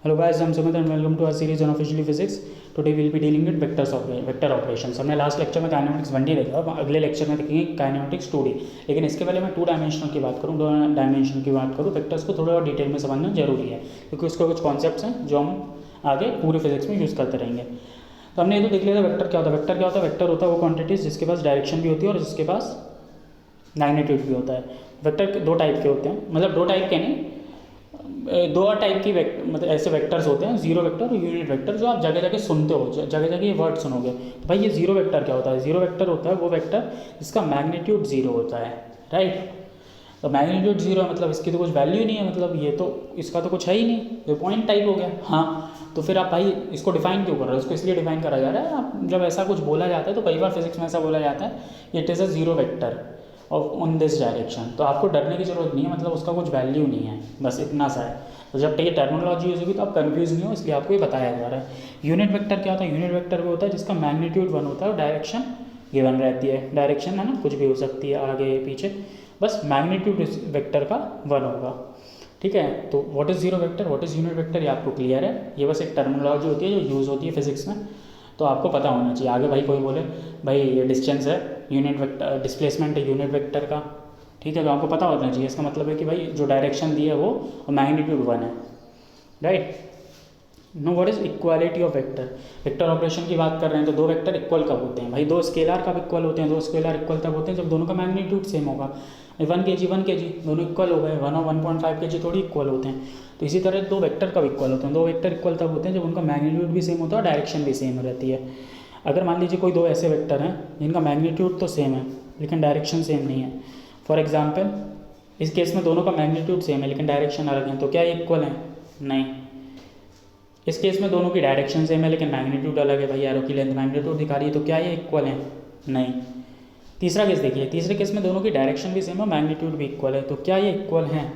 Hello guys, I'm Sumit and welcome to our series on officially physics. Today we'll be dealing with vector operations. हमने last lecture में kinematics 1D देखा, अब अगले lecture में देखेंगे kinematics 2D। लेकिन इसके पहले मैं 2 डायमेंशनल की बात करूँ, 2 डायमेंशन की बात करूँ, वेक्टर्स को थोड़ा और डिटेल में समझना जरूरी है क्योंकि उसके कुछ कॉन्सेप्ट्स हैं जो हम आगे पूरे फिजिक्स में यूज़ करते रहेंगे। तो हमने ये तो देख लिया था वेक्टर क्या होता है। वेक्टर क्या होता है? वेक्टर होता है वो क्वान्टिटीज़ जिसके पास डायरेक्शन भी होती है और जिसके पास मैग्नीट्यूड भी होता है। वेक्टर दो टाइप के होते हैं, मतलब दो टाइप के नहीं, दो टाइप की मतलब ऐसे वेक्टर्स होते हैं, जीरो वेक्टर और यूनिट वेक्टर, जो आप जगह जगह सुनते हो, जगह जगह ये वर्ड सुनोगे। तो भाई ये जीरो वेक्टर क्या होता है? जीरो वेक्टर होता है वो वेक्टर जिसका मैग्नीट्यूड जीरो होता है, राइट। तो मैग्नीट्यूड जीरो है मतलब इसकी तो कुछ वैल्यू नहीं है, मतलब ये तो इसका तो कुछ है ही नहीं, ये पॉइंट टाइप हो गया। हाँ, तो फिर आप भाई इसको डिफाइन क्यों कर रहे हो? इसको इसलिए डिफाइन करा जा रहा है, आप जब ऐसा कुछ बोला जाता है तो कई बार फिजिक्स में ऐसा बोला जाता है it is a zero vector of on this direction. तो आपको डरने की ज़रूरत नहीं है, मतलब उसका कुछ वैल्यू नहीं है, बस इतना सा है। तो जब ये टर्मिनोलॉजी यूज होगी तो आप कंफ्यूज नहीं हो, इसलिए आपको ये बताया जा रहा है। यूनिट वेक्टर क्या होता है? यूनिट वेक्टर वो होता है जिसका मैग्नीट्यूड 1 होता है और डायरेक्शन गिवन रहती है। डायरेक्शन है ना, कुछ भी हो सकती है, आगे पीछे, बस मैग्नीट्यूड वेक्टर का 1 होगा, ठीक है। तो what is zero vector, what is unit vector, ये आपको क्लियर है। ये बस एक टर्मिनोलॉजी होती है जो यूज़ होती है फिजिक्स में, तो आपको पता होना चाहिए। आगे भाई कोई बोले भाई ये डिस्टेंस है यूनिट वेक्टर, डिस्प्लेसमेंट है यूनिट वेक्टर का, ठीक है, तो आपको पता होना चाहिए। इसका मतलब है कि भाई जो डायरेक्शन दी है वो मैग्नीट्यूड 1 है, right. Know what is equality of vector. Vector operation की बात कर रहे हैं तो दो वेक्टर इक्वल कब होते हैं? भाई दो स्केलर कब इक्वल होते हैं? दो स्केलर इक्वल तब होते हैं जब दोनों का मैग्नीट्यूड सेम होगा। 1 kg दोनों इक्वल हो गए, 1 और 1.5 kg थोड़ी इक्वल होते हैं। तो इसी तरह दो वेक्टर कब इक्वल होते हैं? दो वेक्टर इक्वल तब होते हैं जब उनका मैग्नीट्यूड भी सेम होता है और डायरेक्शन भी सेम रहती है। अगर मान लीजिए कोई दो ऐसे वेक्टर हैं जिनका मैग्नीट्यूड तो सेम है लेकिन डायरेक्शन सेम नहीं है, फॉर एग्जाम्पल इस केस में दोनों का मैग्नीट्यूड सेम है लेकिन डायरेक्शन अलग है, तो क्या ये इक्वल है? नहीं। इस केस में दोनों की डायरेक्शन सेम है लेकिन मैग्नीट्यूड अलग है, भाई एरो की लेंथ मैग्नीट्यूड दिखा रही है, तो क्या ये इक्वल है? नहीं। तीसरा केस देखिए, तीसरे केस में दोनों की डायरेक्शन भी सेम है, मैग्नीट्यूड भी इक्वल है, तो क्या ये इक्वल है?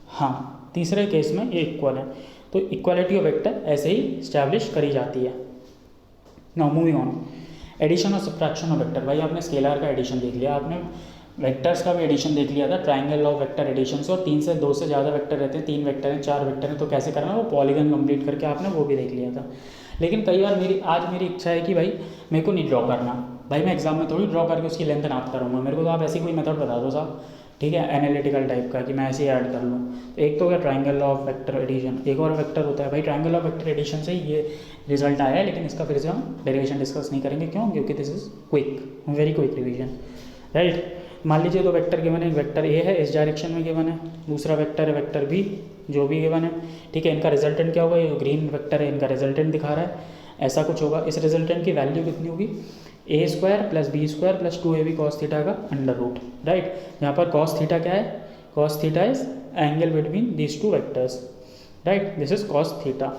हाँ, तीसरे केस में ये इक्वल है। तो इक्वालिटी ऑफ वेक्टर ऐसे ही इस्टेब्लिश करी जाती है। नाउ मूविंग ऑन, एडिशन और सब्ट्रैक्शन ऑफ वेक्टर। भाई आपने स्केलर का एडिशन देख लिया, आपने वेक्टर्स का भी एडिशन देख लिया था, ट्रायंगल ऑफ वेक्टर एडिशन से, और 3 से 2 से ज़्यादा वेक्टर रहते हैं, 3 वेक्टर हैं, 4 वेक्टर हैं, तो कैसे करना है वो पॉलीगन कंप्लीट करके आपने वो भी देख लिया था। लेकिन कई बार आज मेरी इच्छा है कि भाई मेरे को नहीं ड्रॉ करना, भाई मैं एग्जाम में थोड़ी ड्रॉ करके उसकी लेंथ नाप करूँगा, मेरे को तो आप ऐसी कोई मेथड बता दो साहब, ठीक है, एनालिटिकल टाइप का, कि मैं ऐसे ही ऐड कर लूँ। तो एक तो हो गया ट्रायंगल ऑफ वेक्टर एडिशन, एक और वेक्टर होता है भाई ट्रायंगल ऑफ वेक्टर एडिशन से ये रिजल्ट आया है, लेकिन इसका फिर से हम डेरिवेशन डिस्कस नहीं करेंगे। क्यों? क्योंकि this is quick, very quick revision, right. मान लीजिए दो वेक्टर गिवन है, एक वेक्टर ए है इस डायरेक्शन में गिवन है, दूसरा वेक्टर है वेक्टर बी जो भी गिवन है, ठीक है। इनका रिजल्टेंट क्या होगा? ये ग्रीन वेक्टर है, इनका रिजल्टेंट दिखा रहा है, ऐसा कुछ होगा। इस रिजल्टेंट की वैल्यू कितनी होगी? a² + b² + 2ab cos theta का अंडर रूट, राइट। यहाँ पर cos थीटा क्या है? cos theta is angle between these two vectors, right, this is cos theta.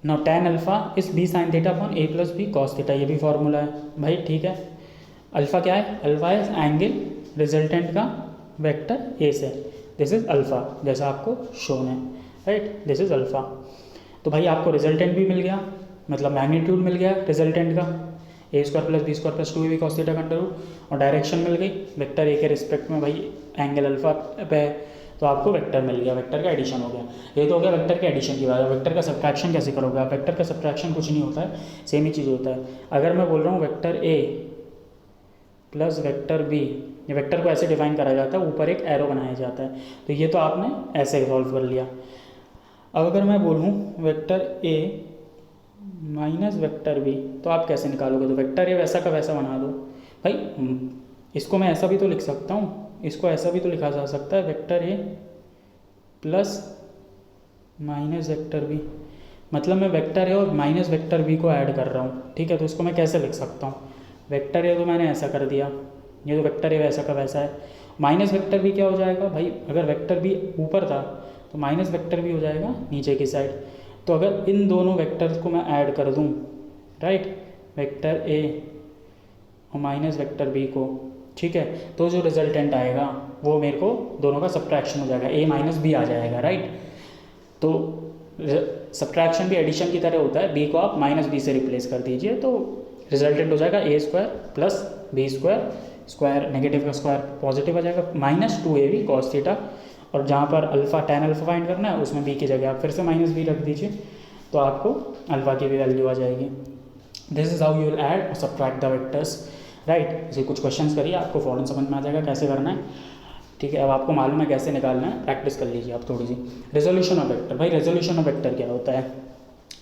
Now tan alpha is b sin theta upon a + b cos theta, ये भी formula है भाई, ठीक है। अल्फा क्या है? अल्फा इज एंगल रिजल्टेंट का vector A से, दिस इज अल्फा, जैसा आपको शोन है, राइट, दिस इज अल्फा। तो भाई आपको रिजल्टेंट भी मिल गया, मतलब मैग्नीट्यूड मिल गया रिजल्टेंट का, a² + b² + 2ab cos theta का अंडर रूट, और डायरेक्शन मिल गई वेक्टर ए के रिस्पेक्ट में, भाई एंगल अल्फा पे है, तो आपको वेक्टर मिल गया, वेक्टर का एडिशन हो गया। ये तो हो गया वेक्टर के एडिशन की बात। वेक्टर का सब्ट्रैक्शन कैसे करोगे आप? वेक्टर का सब्ट्रैक्शन कुछ नहीं होता है, सेम ही चीज़ होता है। अगर मैं बोल रहा हूँ vector A plus vector B, ये वेक्टर को ऐसे डिफाइन करा जाता है, ऊपर एक एरो बनाया जाता है, तो ये तो आपने ऐसे सॉल्व कर लिया। अब अगर मैं बोलूँ vector A minus vector B, तो आप कैसे निकालोगे? तो वेक्टर ए वैसा का वैसा बना दो भाई, इसको मैं ऐसा भी तो लिख सकता हूँ, इसको ऐसा भी तो लिखा जा सकता है, vector A plus minus vector B, मतलब मैं वेक्टर ए और माइनस वेक्टर बी को ऐड कर रहा हूँ, ठीक है। तो इसको मैं कैसे लिख सकता हूँ? वेक्टर ए तो मैंने ऐसा कर दिया, ये तो वेक्टर ए वैसा का वैसा है, माइनस वेक्टर बी क्या हो जाएगा भाई? अगर वेक्टर बी ऊपर था तो माइनस वेक्टर बी हो जाएगा नीचे की साइड। तो अगर इन दोनों वेक्टर्स को मैं ऐड कर दूं, राइट, वेक्टर ए और माइनस वेक्टर बी को, ठीक है, तो जो रिजल्टेंट आएगा वो मेरे को दोनों का सब्ट्रैक्शन हो जाएगा, a - b आ जाएगा, राइट। तो सब्ट्रैक्शन भी एडिशन की तरह होता है, b को आप -b से रिप्लेस कर दीजिए, तो रिजल्टेंट हो जाएगा a² + b² स्क्वायर, नेगेटिव का स्क्वायर पॉजिटिव आ जाएगा, -2ab cos थीटा, और जहाँ पर अल्फ़ा tan अल्फ़ा फाइंड करना है उसमें b की जगह आप फिर से -b रख दीजिए, तो आपको अल्फ़ा की भी वैल्यू आ जाएगी। This is how you will add और सब्ट्रैक्ट द वेक्टर्स, राइट। इसे कुछ क्वेश्चंस करिए, आपको फ़ौरन समझ में आ जाएगा कैसे करना है, ठीक है। अब आपको मालूम है कैसे निकालना है, प्रैक्टिस कर लीजिए आप थोड़ी सी। रेजोल्यूशन ऑफ वेक्टर, भाई रेजोल्यूशन ऑफ वेक्टर क्या होता है।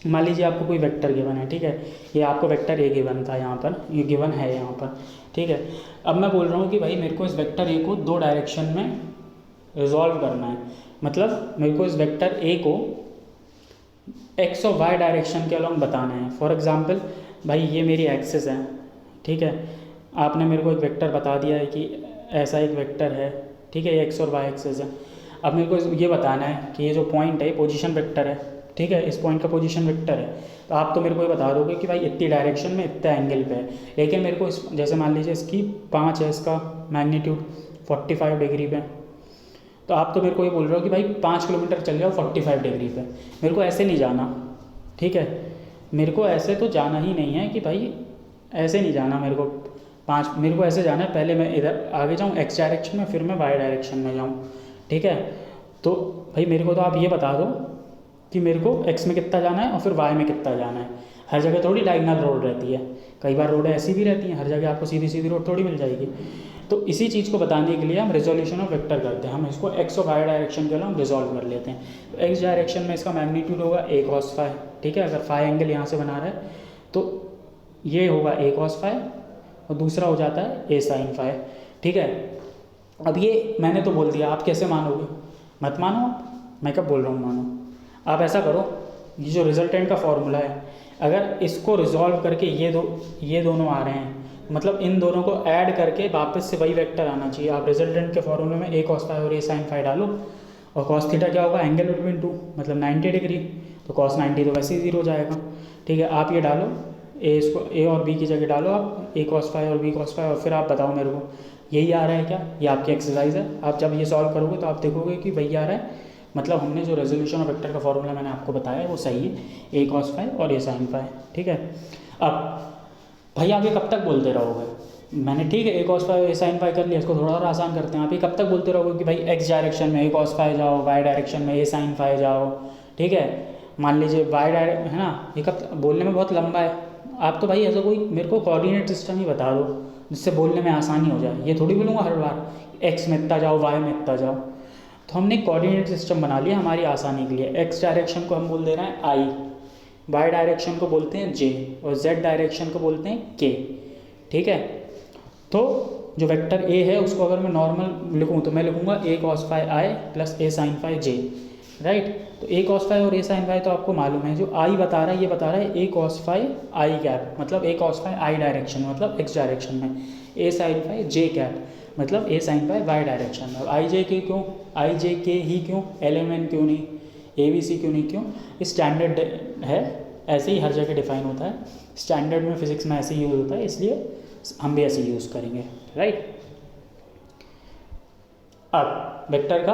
मान लीजिए आपको कोई वेक्टर गिवन है, ठीक है, ये आपको वेक्टर ए गिवन था, यहाँ पर ये गिवन है यहाँ पर, ठीक है। अब मैं बोल रहा हूँ कि भाई मेरे को इस वेक्टर ए को दो डायरेक्शन में रिजॉल्व करना है, मतलब मेरे को इस वेक्टर ए को एक्स और वाई डायरेक्शन के अलॉन्ग बताना है। फॉर एग्जांपल भाई ये मेरी एक्सिस है, ठीक है, आपने मेरे को एक वेक्टर बता दिया है कि ऐसा एक वेक्टर है, ठीक है, ये एक्स और वाई एक्सिस है। अब मेरे को ये बताना है कि ये जो पॉइंट है पोजीशन वेक्टर है, ठीक है, इस पॉइंट का पोजीशन वेक्टर है। तो आप तो मेरे को ये बता दोगे कि भाई इतनी डायरेक्शन में इतने एंगल पे है, लेकिन मेरे को इस जैसे मान लीजिए इसकी 5 है, इसका मैग्नीट्यूड 45 डिग्री पे, तो आप तो मेरे को ये बोल रहे हो कि भाई 5 किलोमीटर चल जाओ 45 डिग्री पे। मेरे को ऐसे नहीं जाना, ठीक है, मेरे को ऐसे तो जाना ही नहीं है कि भाई ऐसे नहीं जाना मेरे को ऐसे जाना है, पहले मैं इधर आगे जाऊँ एक्स डायरेक्शन में, फिर मैं वाई डायरेक्शन में जाऊँ, ठीक है। तो भाई मेरे को तो आप ये बता दो कि मेरे को एक्स में कितना जाना है और फिर वाई में कितना जाना है। हर जगह थोड़ी डायगोनल रोड रहती है, कई बार रोड ऐसी भी रहती हैं, हर जगह आपको सीधी सीधी रोड थोड़ी मिल जाएगी। तो इसी चीज़ को बताने के लिए हम रिजोल्यूशन ऑफ वेक्टर करते हैं, हम इसको एक्स और वाई डायरेक्शन के लिए हम रिजॉल्व कर लेते हैं। तो एक्स डायरेक्शन में इसका मैग्नीट्यूड होगा a cos phi, ठीक है, अगर फाई एंगल यहाँ से बना रहा है तो ये होगा a cos phi और दूसरा हो जाता है a sin phi, ठीक है। अब ये मैंने तो बोल दिया, आप कैसे मानोगे, मत मानो आप, मैं कब बोल रहा हूँ मानो। आप ऐसा करो, ये जो रिजल्टेंट का फॉर्मूला है, अगर इसको रिजॉल्व करके ये दोनों आ रहे हैं, मतलब इन दोनों को ऐड करके वापस से वही वेक्टर आना चाहिए। आप रिजल्टेंट के फॉर्मूले में a cos phi और a sin phi डालो, और cos थीटा क्या होगा, एंगल बिटवीन टू, मतलब 90 डिग्री, तो cos 90 तो वैसे ही 0 हो जाएगा, ठीक है। आप ये डालो, a और b की जगह डालो आप a cos phi और b cos phi, और फिर आप बताओ मेरे को यही आ रहा है क्या। ये आपकी एक्सरसाइज है, आप जब ये सॉल्व करोगे तो आप देखोगे कि वही आ रहा है, मतलब हमने जो रेजोल्यूशन ऑफ वेक्टर का फॉर्मूला मैंने आपको बताया है वो सही है, a cos phi और a sin phi, ठीक है। अब भाई आप ये कब तक बोलते रहोगे, मैंने ठीक है a cos phi a sin phi कर लिया, इसको थोड़ा और आसान करते हैं। आप ये कब तक बोलते रहोगे कि भाई x डायरेक्शन में a cos phi जाओ, y डायरेक्शन में a sin phi जाओ, ठीक है। मान लीजिए y डायरेक्ट है ना, ये कब बोलने में बहुत लंबा है। आप तो भाई ऐसा कोई मेरे को कोऑर्डिनेट सिस्टम ही बता दो जिससे बोलने में आसानी हो जाए, ये थोड़ी बोलूँगा हर बार x में इतना जाओ y में इतना जाओ। तो हमने कोऑर्डिनेट सिस्टम बना लिया हमारी आसानी के लिए। x डायरेक्शन को हम बोल दे रहे हैं i, y डायरेक्शन को बोलते हैं j और z डायरेक्शन को बोलते हैं k, ठीक है। तो जो वेक्टर a है उसको अगर मैं नॉर्मल लिखूँ तो मैं लिखूँगा a cos phi i plus a sin phi j, right. तो a cos phi और a sin phi तो आपको मालूम है, जो i बता रहा है ये बता रहा है a cos phi i cap, मतलब a cos phi i direction मतलब x डायरेक्शन में, a sin phi j cap मतलब a sin phi y direction में। i j k क्यों, i j k ही क्यों, l m n क्यों नहीं, a b c क्यों नहीं, क्यों, स्टैंडर्ड है, ऐसे ही हर जगह डिफाइन होता है, स्टैंडर्ड में फिजिक्स में ऐसे ही यूज़ होता है, इसलिए हम भी ऐसे यूज़ करेंगे, राइट। अब वेक्टर का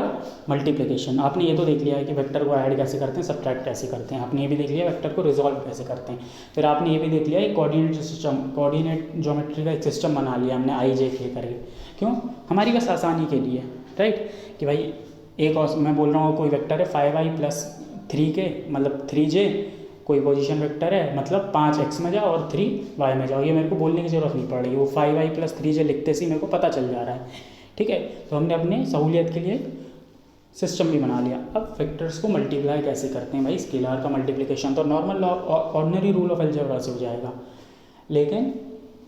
मल्टीप्लिकेशन, आपने ये तो देख लिया है कि वेक्टर को ऐड कैसे करते हैं, सब्ट्रैक्ट कैसे करते हैं, आपने ये भी देख लिया वेक्टर को रिजॉल्व कैसे करते हैं। फिर आपने ये भी देख लिया एक कोऑर्डिनेट ज्योमेट्री का एक सिस्टम बना लिया हमने आई जे के करके, क्यों, हमारी बस आसानी के लिए, राइट। कि भाई एक और मैं बोल रहा हूँ कोई वेक्टर है 5i प्लस 3k मतलब 3j, कोई पोजीशन वेक्टर है मतलब 5x में जाओ और 3y में जाओ, ये मेरे को बोलने की ज़रूरत नहीं पड़ रही, वो 5i प्लस 3j लिखते से मेरे को पता चल जा रहा है, ठीक है। तो हमने अपने सहूलियत के लिए सिस्टम भी बना लिया। अब वेक्टर्स को मल्टीप्लाई कैसे करते हैं भाई, स्केलर का मल्टीप्लिकेशन तो normal ordinary rule of algebra से हो जाएगा, लेकिन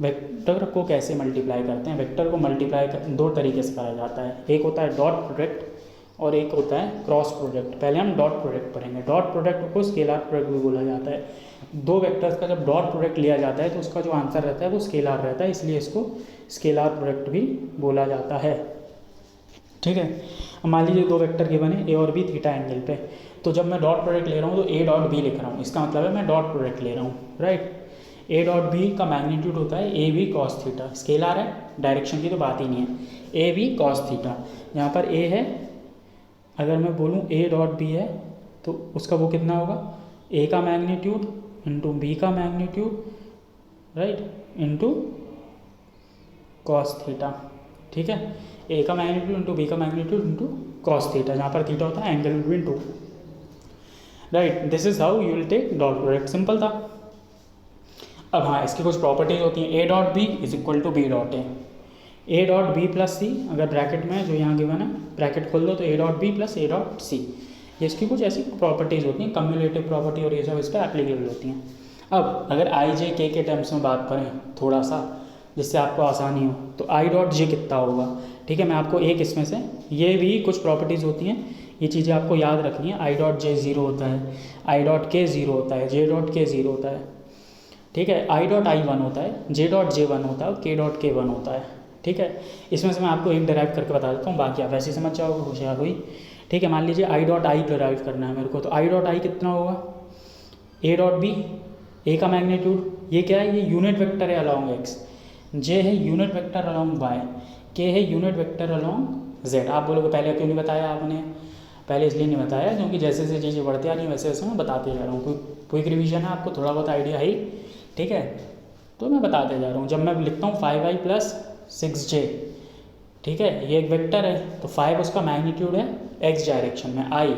वेक्टर को कैसे मल्टीप्लाई करते हैं। वेक्टर को मल्टीप्लाई दो तरीके से करा जाता है, एक होता है डॉट प्रोडक्ट और एक होता है क्रॉस प्रोडक्ट। पहले हम डॉट प्रोडक्ट पढ़ेंगे। डॉट प्रोडक्ट को स्केलर प्रोडक्ट भी बोला जाता है। दो वेक्टर्स का जब डॉट प्रोडक्ट लिया जाता है तो उसका जो आंसर रहता है वो स्केलर रहता है, इसलिए इसको स्केलर प्रोडक्ट भी बोला जाता है, ठीक है। मान लीजिए दो वेक्टर गिवन है ए और बी थीटा एंगल पे, तो जब मैं डॉट प्रोडक्ट ले रहा हूँ तो ए डॉट बी लिख रहा हूँ, इसका मतलब है मैं डॉट प्रोडक्ट ले रहा हूँ, राइट। ए डॉट बी का मैग्नीट्यूड होता है A B cos theta, scalar है, डायरेक्शन की तो बात ही नहीं है, ए बी कॉस थीटा। यहाँ पर ए है, अगर मैं बोलूँ ए डॉट बी है तो उसका वो कितना होगा, ए का मैग्नीट्यूड इंटू बी का magnitude, right, into cos theta, ठीक है। ए का मैग्नीट्यूड इंटू बी का मैग्नीट्यूड इंटू कॉस थीटा, जहाँ पर थीटा होता है angle between two, right. This is how you will take dot product, simple था। अब हाँ, इसकी कुछ प्रॉपर्टीज होती हैं। A dot B is equal to B dot A dot B plus C, अगर ब्रैकेट में जो यहाँ गिवन है ब्रैकेट खोल दो तो A dot B plus A dot C, ये इसकी कुछ ऐसी प्रॉपर्टीज़ होती हैं, कम्युलेटिव प्रॉपर्टी, और ये सब इस पर एप्लीकेबल होती हैं। अब अगर आई जे के टर्म्स में बात करें थोड़ा सा, जिससे आपको आसानी हो, तो आई डॉट जे कितना होगा, ठीक है। मैं आपको एक इसमें से, ये भी कुछ प्रॉपर्टीज़ होती हैं, ये चीज़ें आपको याद रखनी है। आई डॉट जे 0 होता है, आई डॉट के 0 होता है, जे डॉट के 0 होता है, ठीक है। आई डॉट आई 1 होता है, जे डॉट जे 1 होता है, और के डॉट के 1 होता है, ठीक है। इसमें से मैं आपको एक डिराइव करके बता देता हूँ, बाकी आप वैसे समझ जाओगे, होशियार हुई, ठीक है। मान लीजिए आई डॉट आई डिराइव करना है मेरे को, तो आई डॉट आई कितना होगा, ए डॉट बी, ए का मैग्नीट्यूड, ये क्या है, ये यूनिट वेक्टर है अलॉन्ग एक्स, जे है यूनिट वेक्टर अलॉन्ग वाई, के है यूनिट वेक्टर अलॉन्ग जेड। आप बोलोगे पहले क्यों नहीं बताया आपने, पहले इसलिए नहीं बताया क्योंकि जैसे जैसे चीज़ें बढ़ती आ रही हैं वैसे वैसे मैं बताते जा रहा हूँ। क्विक रिवीजन है, आपको थोड़ा बहुत आइडिया है, ठीक है, तो मैं बताते जा रहा हूँ। जब मैं लिखता हूँ 5i प्लस 6j, ठीक है, ये एक वेक्टर है, तो 5 उसका मैग्नीट्यूड है एक्स डायरेक्शन में, आई,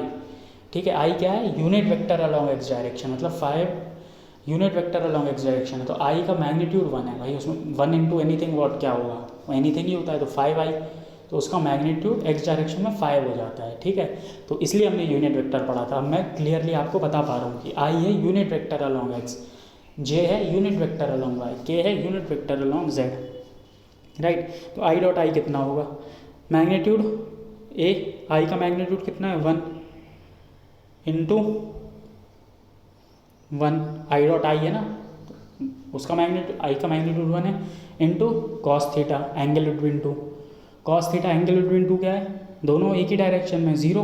ठीक है। आई क्या है, unit vector along x direction, मतलब 5 unit vector along x direction है, तो आई का मैग्नीट्यूड 1 है भाई, उसमें 1 इंटू एनीथिंग वॉट क्या होगा, एनीथिंग ही होता है, तो 5i, तो उसका मैग्नीट्यूड एक्स डायरेक्शन में 5 हो जाता है, ठीक है। तो इसलिए हमने यूनिट वेक्टर पढ़ा था। अब मैं क्लियरली आपको बता पा रहा हूँ कि आई है यूनिट वेक्टर अलॉन्ग एक्स, जे है यूनिट वेक्टर अलॉन्ग वाई, के है unit vector along Z, right. तो आई डॉट आई कितना होगा, मैग्नीट्यूड ए, आई का मैग्नीट्यूड कितना है 1 इंटू 1, आई डॉट आई है ना, उसका मैग्नीट्यूड, आई का मैग्नीट्यूड 1 है, into cos theta angle between to, cos theta angle between to क्या है, दोनों एक ही डायरेक्शन में, 0,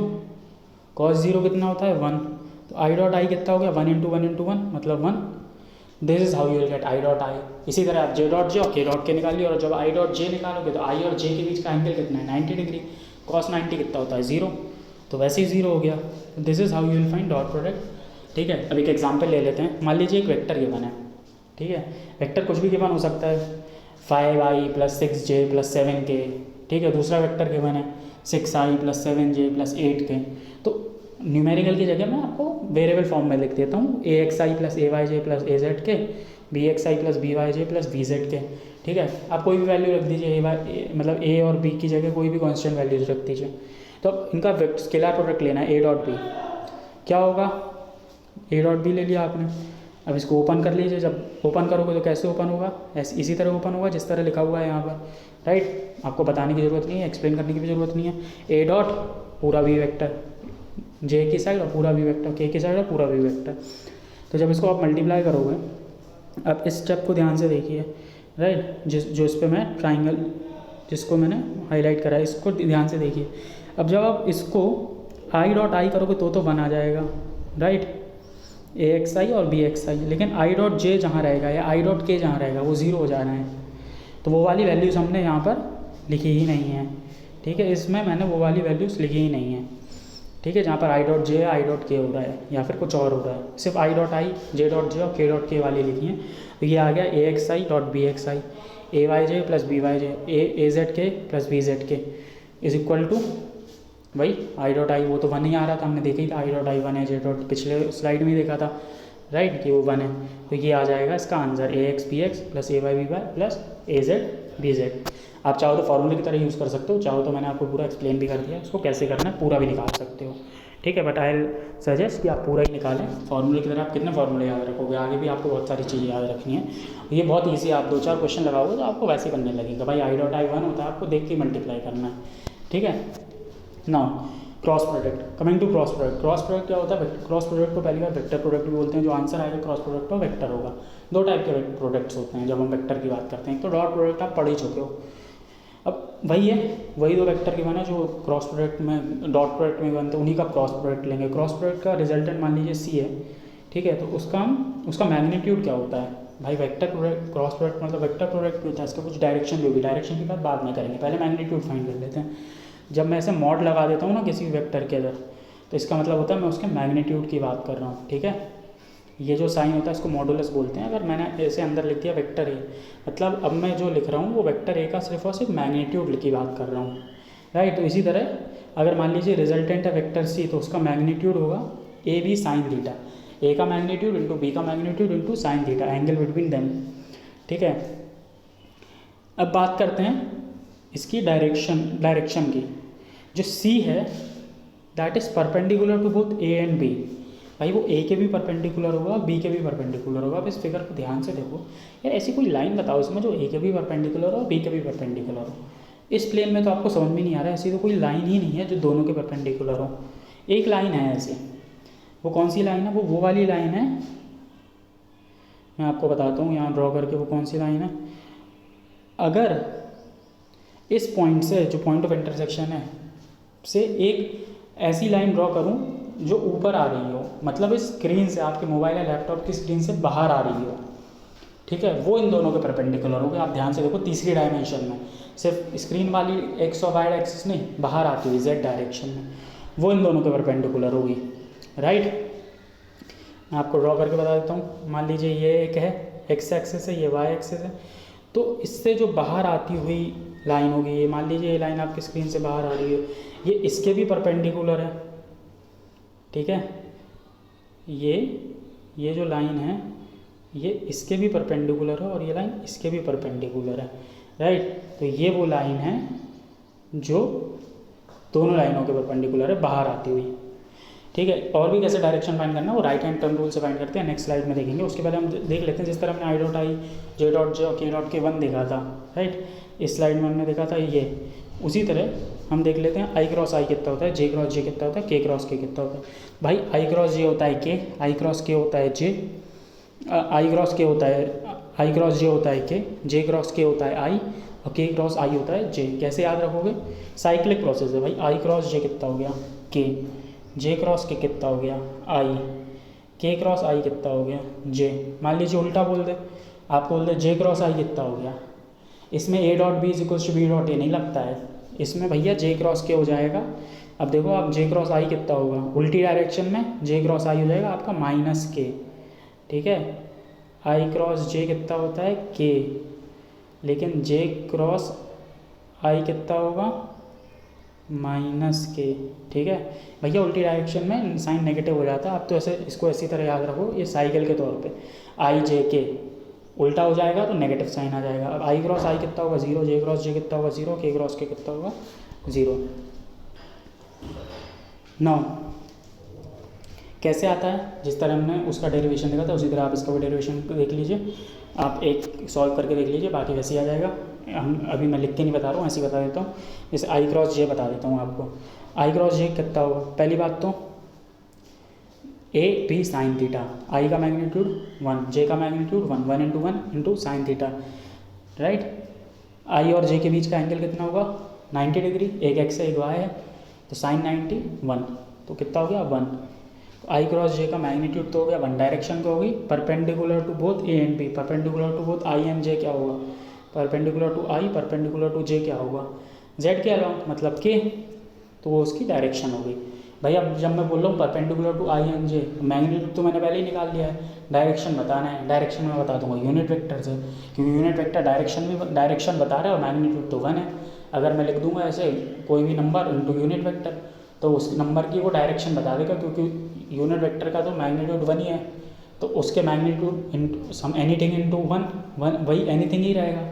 कॉस 0 कितना होता है 1, तो आई डॉट आई कितना हो गया 1 इंटू 1 इंटू 1 मतलब 1। This is how you will get I dot I. इसी तरह आप जे डॉट जे और के डॉट के निकालिए, और जब आई डॉट जे निकालोगे तो आई और जे के बीच का एंगल कितना है 90 डिग्री, कॉस 90 कितना होता है 0, तो वैसे ही 0 हो गया। This is how you will find dot product, ठीक है। अब एक एग्जाम्पल ले लेते हैं। मान लीजिए एक वेक्टर गिवन है, ठीक है, वेक्टर कुछ भी गिवन हो सकता है, 5i plus 6j plus 7k, ठीक है। दूसरा वेक्टर गिवन है 6i plus 7j plus 8k, तो न्यूमेरिकल की जगह मैं आपको वेरिएबल फॉर्म में लिख देता हूँ, axi plus ayj plus azk, bxi plus byj plus bzk, ठीक है। आप कोई भी वैल्यू रख दीजिए, मतलब a और b की जगह कोई भी कांस्टेंट वैल्यूज रख दीजिए। तो अब इनका स्केलर प्रोडक्ट लेना है, a डॉट बी क्या होगा, a डॉट बी ले लिया आपने। अब इसको ओपन कर लीजिए, जब ओपन करोगे तो कैसे ओपन होगा, ऐसे इसी तरह ओपन होगा जिस तरह लिखा हुआ है यहाँ पर, राइट। आपको बताने की ज़रूरत नहीं है, एक्सप्लेन करने की भी ज़रूरत नहीं है। a डॉट पूरा बी वेक्टर, जे की साइड और पूरा बी वेक्टर, के की साइड और पूरा बी वेक्टर। तो जब इसको आप मल्टीप्लाई करोगे, अब इस स्टेप को ध्यान से देखिए, राइट, जो इस पर मैं ट्राइंगल जिसको मैंने हाईलाइट करा है, इसको ध्यान से देखिए। अब जब आप इसको आई डॉट आई करोगे तो 1 आ जाएगा, राइट, ए एक्स आई और बी एक्स आई, लेकिन आई डॉट जे जहाँ रहेगा या आई डॉट के जहाँ रहेगा वो 0 हो जाना है, तो वो वाली वैल्यूज़ हमने यहाँ पर लिखी ही नहीं है, ठीक है। इसमें मैंने वो वाली वैल्यूज़ लिखी ही नहीं है, ठीक है, जहाँ पर I dot J I dot के हो रहा है या फिर कुछ और हो रहा है, सिर्फ I dot I, J dot J और के डॉट के वाली लिखी है। तो ये आ गया A x i dot B x i, A y j plus B y j, A z k plus B z k is equal to भाई आई डॉट आई, वो तो 1 ही आ रहा था, हमने देखा ही था आई डॉट आई 1 है, जे डॉट पिछले स्लाइड में ही देखा था, राइट, कि वो 1 है। तो ये आ जाएगा इसका आंसर, ए एक्स बी एक्स प्लस ए वाई बी वाई प्लस ए जेड बी जेड। आप चाहो तो फॉर्मूले की तरह यूज़ कर सकते हो, चाहो तो मैंने आपको पूरा एक्सप्लेन भी कर दिया, उसको कैसे करना है पूरा भी निकाल सकते हो, ठीक है। बट आई सजेस्ट कि आप पूरा ही निकालें फॉर्मूले की तरह। आप कितने फॉर्मूले याद रखोगे, आगे भी आपको बहुत सारी चीज़ें याद रखनी है। ये बहुत ईजी, आप 2-4 क्वेश्चन लगाओगे तो आपको वैसे बनने लगेगा। भाई आई डॉट आई 1 होता है, आपको देख के मल्टीप्लाई करना है, ठीक है। Now cross product, coming to cross product. Cross product क्या होता है, क्रॉस प्रोडक्ट को पहली बार वेक्टर प्रोडक्ट भी बोलते हैं। जो आंसर आएगा क्रॉस प्रोडक्ट पर वेक्टर होगा। 2 टाइप के प्रोडक्ट्स होते हैं जब हम वेक्टर की बात करते हैं। तो डॉट प्रोडक्ट आप पढ़ ही चुके हो। अब वही 2 वेक्टर की बना जो क्रॉस प्रोडक्ट में डॉट प्रोडक्ट में बनते हैं, उन्हीं का क्रॉस प्रोडक्ट लेंगे। क्रॉस प्रोडक्ट का रिजल्टेंट मान लीजिए सी है, ठीक है। तो उसका मैग्नीट्यूड क्या होता है भाई, वेक्टर प्रोडक्ट क्रॉस प्रोडक्ट मतलब वेक्टर प्रोडक्ट होता है, इसका कुछ डायरेक्शन भी होगी। डायरेक्शन की बात बाद में करेंगे, पहले मैग्नीट्यूड फाइंड कर लेते हैं। जब मैं ऐसे मॉड लगा देता हूँ ना किसी भी वेक्टर के अंदर, तो इसका मतलब होता है मैं उसके मैग्नीट्यूड की बात कर रहा हूँ, ठीक है। ये जो साइन होता है इसको मॉडुलस बोलते हैं। अगर मैंने ऐसे अंदर लिख दिया वेक्टर ए, मतलब अब मैं जो लिख रहा हूँ वो वेक्टर ए का सिर्फ और सिर्फ मैग्नीट्यूड की बात कर रहा हूँ, राइट। तो इसी तरह अगर मान लीजिए रिजल्टेंट है वेक्टर सी, तो उसका मैग्नीट्यूड होगा ए बी साइन थीटा, ए का मैग्नीट्यूड इंटू बी का magnitude into sine theta, angle between them, ठीक है। अब बात करते हैं इसकी डायरेक्शन की। जो सी है that is perpendicular to both A and B. भाई वो ए के भी परपेंडिकुलर होगा, बी के भी परपेंडिकुलर होगा। अब इस फिगर को ध्यान से देखो यार, ऐसी कोई लाइन बताओ इसमें जो ए के भी परपेंडिकुलर हो, बी के भी परपेंडिकुलर हो। इस प्लेन में तो आपको समझ में नहीं आ रहा है, ऐसी तो कोई लाइन ही नहीं है जो दोनों के परपेंडिकुलर हो। एक लाइन है ऐसी, वो कौन सी लाइन है? वो वाली लाइन है, मैं आपको बताता हूँ यहाँ ड्रॉ करके वो कौन सी लाइन है। अगर इस पॉइंट से, जो पॉइंट ऑफ इंटरसेक्शन है, से एक ऐसी लाइन ड्रॉ करूँ जो ऊपर आ रही हो, मतलब इस स्क्रीन से, आपके मोबाइल या लैपटॉप की स्क्रीन से बाहर आ रही हो, ठीक है, वो इन दोनों के परपेंडिकुलर होगी। आप ध्यान से देखो तीसरी डायमेंशन में, सिर्फ स्क्रीन वाली एक्स और वाई एक्सिस नहीं, बाहर आती हुई जेड डायरेक्शन में, वो इन दोनों के परपेंडिकुलर होगी, राइट। मैं आपको ड्रॉ करके बता देता हूँ। मान लीजिए ये एक है एक्स एक्सिस है, ये वाई एक्सिस है, तो इससे जो बाहर आती हुई लाइन होगी, ये मान लीजिए ये लाइन आपकी स्क्रीन से बाहर आ रही है, ये इसके भी परपेंडिकुलर है, ठीक है। ये जो लाइन है ये इसके भी परपेंडिकुलर है और ये लाइन इसके भी परपेंडिकुलर है, राइट। तो ये वो लाइन है जो दोनों लाइनों के परपेंडिकुलर है बाहर आती हुई, ठीक है। और भी कैसे डायरेक्शन फाइंड करना है वो राइट हैंड टर्म रूल से फाइंड करते हैं, नेक्स्ट स्लाइड में देखेंगे। उसके पहले हम देख लेते हैं जिस तरह हमने I dot I, J dot J और के डॉट के 1 देखा था, राइट। इस स्लाइड में हमने देखा था ये, उसी तरह हम देख लेते हैं आई क्रॉस आई कितना होता है, जे क्रॉस जे कितना होता है, के क्रॉस के कितना होता है। भाई आई क्रॉस जे होता है के, आई क्रॉस के होता है जे, आई क्रॉस के होता है, आई क्रॉस जे होता है के, जे क्रॉस के होता है आई, और के क्रॉस आई होता है जे। कैसे याद रखोगे? साइक्लिक प्रोसेस है भाई। आई क्रॉस जे कितना हो गया के, जे क्रॉस के कितना हो गया आई, के क्रॉस आई कितना हो गया जे। मान लीजिए उल्टा बोल दे, आपको बोल दे जे क्रॉस आई कितना हो गया, इसमें A dot B is equals to B dot A नहीं लगता है, इसमें भैया जे क्रॉस के हो जाएगा। अब देखो आप जे क्रॉस आई कितना होगा, उल्टी डायरेक्शन में जे क्रॉस आई हो जाएगा आपका माइनस के, ठीक है। आई क्रॉस जे कितना होता है के, लेकिन जे क्रॉस आई कितना होगा माइनस के, ठीक है भैया। उल्टी डायरेक्शन में साइन नेगेटिव हो जाता है। आप तो ऐसे इसको इसी तरह याद रखो, ये साइकिल के तौर पे आई जे के उल्टा हो जाएगा तो नेगेटिव साइन आ जाएगा। अब आई क्रॉस आई कितना होगा 0, जे क्रॉस जे कितना होगा 0, के क्रॉस के कितना होगा 0। नौ कैसे आता है? जिस तरह हमने उसका डेरिवेशन देखा था उसी तरह आप इसका भी डेरिवेशन देख लीजिए, आप एक सॉल्व करके देख लीजिए, बाकी वैसे ही आ जाएगा। हम अभी मैं लिख के नहीं बता रहा हूँ, ऐसे ही बता देता हूँ। जैसे आई क्रॉस जे बता देता हूँ आपको। आई क्रॉस जे कितना होगा? पहली बात तो A B sine theta, i का मैग्नीट्यूड 1, जे का magnitude 1, 1 into 1 into sine theta, right. I और जे के बीच का एंगल कितना होगा 90 डिग्री, एक एक्स है एक वाई है, तो साइन 90 1, तो कितना हो गया 1। आई क्रॉस जे का मैग्नीट्यूड तो हो गया 1, डायरेक्शन क्या होगी perpendicular to both A and B, perpendicular to both i and j क्या होगा perpendicular to i, perpendicular to j क्या होगा जेड के अलाउंग मतलब के, तो वो उसकी डायरेक्शन होगी। भाई अब जब मैं बोल रहा हूँ perpendicular to I and J, magnitude तो मैंने पहले ही निकाल लिया है, डायरेक्शन बताना है, डायरेक्शन में बता दूंगा यूनिट वेक्टर से, क्योंकि यूनिट वेक्टर डायरेक्शन बता रहा है और मैग्नीट्यूड तो 1 है। अगर मैं लिख दूंगा ऐसे कोई भी नंबर इनटू यूनिट वेक्टर, तो उस नंबर की वो डायरेक्शन बता देगा, क्योंकि यूनिट वेक्टर का तो मैग्नीट्यूड 1 ही है, तो उसके magnitude into sum anything into 1 वही एनीथिंग ही रहेगा,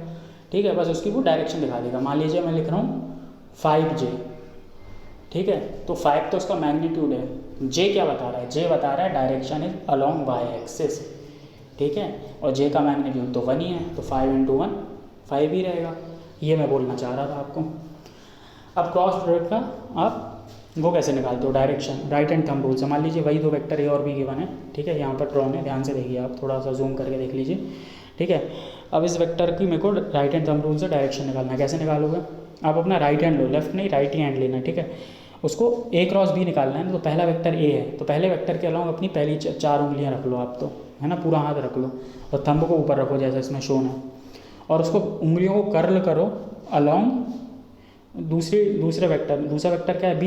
ठीक है। बस उसकी वो डायरेक्शन दिखा देगा। मान लीजिए मैं लिख रहा हूँ 5J, ठीक है, तो 5 तो उसका मैग्नीट्यूड है, जे क्या बता रहा है, जे बता रहा है direction is along Y axis, ठीक है, और जे का मैग्नीट्यूड तो 1 ही है, तो 5 इंटू 1 5 ही रहेगा। ये मैं बोलना चाह रहा था आपको। अब क्रॉस प्रोडक्ट का आप वो कैसे निकालते हो direction, right and thumb rule से। मान लीजिए वही दो वेक्टर ए और बी गिवन है, ठीक है, यहाँ पर ड्रॉन है, ध्यान से देखिए, आप थोड़ा सा जूम करके देख लीजिए, ठीक है। अब इस वेक्टर की मेरे को राइट हैंड थंब रूल से डायरेक्शन निकालना है। कैसे निकालोगे? आप अपना राइट हैंड लो, लेफ्ट नहीं राइट ही हैंड लेना है, ठीक है। उसको ए क्रॉस बी निकालना है, तो पहला वेक्टर ए है, तो पहले वेक्टर के अलावा अपनी पहली 4 उंगलियां रख लो आप, तो है ना, पूरा हाथ रख लो और थंब को ऊपर रखो जैसा इसमें शोन है, और उसको उंगलियों को कर्ल करो अलोंग दूसरा वेक्टर क्या है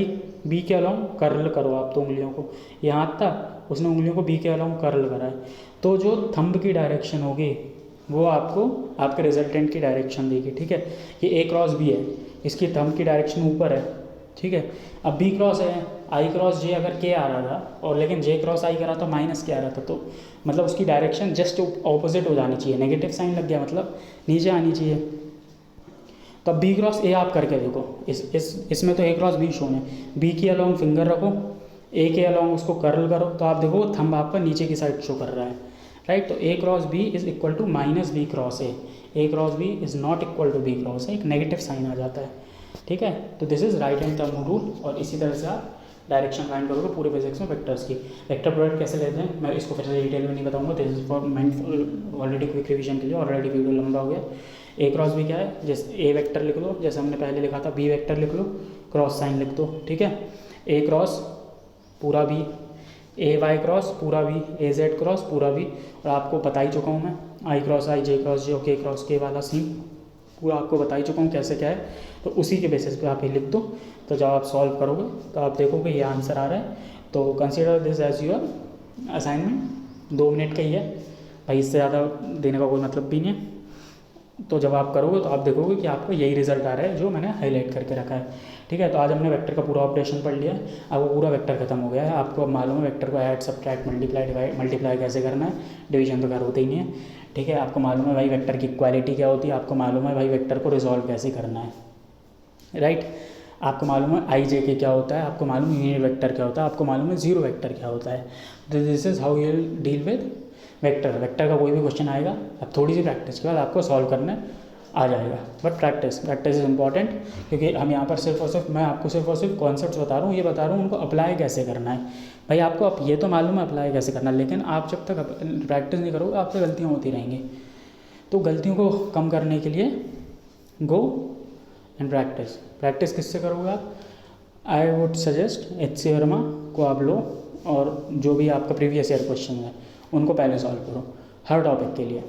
बी के अलोंग कर्ल करो आप, तो उंगलियों को, ये हाथ था उसने उंगलियों को बी के अलोंग कर्ल करा है, तो जो थंब की डायरेक्शन होगी वो आपको आपके रिजल्टेंट की डायरेक्शन देगी, ठीक है। ये ए क्रॉस बी है, इसकी थंब की डायरेक्शन ऊपर है, ठीक है। अब बी क्रॉस है, आई क्रॉस जे अगर के आ रहा था और लेकिन जे क्रॉस आई करा तो माइनस के आ रहा था, तो मतलब उसकी डायरेक्शन जस्ट ऑपोजिट हो जानी चाहिए, नेगेटिव साइन लग गया मतलब नीचे आनी चाहिए। तो अब बी क्रॉस ए आप करके देखो, इसमें तो ए क्रॉस बी शोन है, बी की अलॉन्ग फिंगर रखो, ए के अलॉन्ग उसको कर्ल करो, तो आप देखो थंब आपका नीचे की साइड शो कर रहा है, राइट। तो A cross B is equal to minus B cross A cross B is not equal to B cross A, एक नेगेटिव साइन आ जाता है, ठीक है। तो this is right hand thumb rule. और इसी तरह से आप डायरेक्शन फाइंड करोगे पूरे फिजिक्स में वेक्टर्स की। वेक्टर प्रोडक्ट कैसे लेते हैं मैं इसको फिर से डिटेल में नहीं बताऊंगा, this is for mind already quick revision के लिए, ऑलरेडी वीडियो लंबा हो गया। ए क्रॉस बी क्या है, जैसे ए वेक्टर लिख लो जैसे हमने पहले लिखा था, बी वेक्टर लिख लो, क्रॉस साइन लिख दो, ठीक है। ए क्रॉस पूरा बी, ए वाई क्रॉस पूरा बी, ए जेड क्रॉस पूरा बी, और आपको बता ही चुका हूँ मैं आई क्रॉस आई, जे क्रॉस जे, के क्रॉस के वाला सीन पूरा आपको बता ही चुका हूँ कैसे क्या है। तो उसी के बेसिस पे आप ये लिख दो, तो जब आप सॉल्व करोगे तो आप देखोगे ये आंसर आ रहा है। तो consider this as your assignment, 2 minute का ही है भाई, इससे ज़्यादा देने का कोई मतलब भी नहीं है। तो जब आप करोगे तो आप देखोगे कि आपको यही रिजल्ट आ रहा है जो मैंने हाईलाइट करके रखा है, ठीक है। तो आज हमने वेक्टर का पूरा ऑपरेशन पढ़ लिया है, अब वो पूरा वेक्टर खत्म हो गया है। आपको अब मालूम है वेक्टर को ऐड सब्ट्रैक्ट मल्टीप्लाई कैसे करना है, डिवीजन तो खैर होते ही नहीं है, ठीक है। आपको मालूम है भाई वेक्टर की इक्वालिटी क्या होती है, आपको मालूम है भाई वेक्टर को रिजॉल्व कैसे करना है, राइट। आपको मालूम है आई जे के क्या होता है, आपको मालूम है यूनिट वेक्टर क्या होता है, आपको मालूम है जीरो वेक्टर क्या होता है। This is how you deal with vector का कोई भी क्वेश्चन आएगा, अब थोड़ी सी प्रैक्टिस के बाद आपको सॉल्व करने आ जाएगा। बट प्रैक्टिस इज़ इंपॉर्टेंट, क्योंकि हम यहाँ पर सिर्फ और सिर्फ मैं आपको सिर्फ और सिर्फ कॉन्सेप्ट्स बता रहा हूँ, ये बता रहा हूँ उनको अप्लाई कैसे करना है। भाई आपको अब ये तो मालूम है अप्लाई कैसे करना है, लेकिन आप जब तक प्रैक्टिस नहीं करोगे आपसे गलतियाँ होती रहेंगी। तो गलतियों को कम करने के लिए गो एंड प्रैक्टिस किससे करोगे आप, I would suggest HC Verma को आप लो, और जो भी आपका प्रीवियस ईयर क्वेश्चन है उनको पहले सॉल्व करो हर टॉपिक के लिए।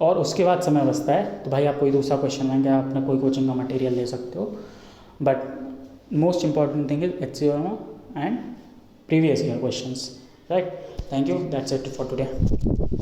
और उसके बाद समय बचता है तो भाई आप कोई दूसरा क्वेश्चन लेंगे, आप अपना कोई कोचिंग का मटेरियल ले सकते हो, but most important thing is HC Verma and previous year questions, right. Thank you, that's it for today.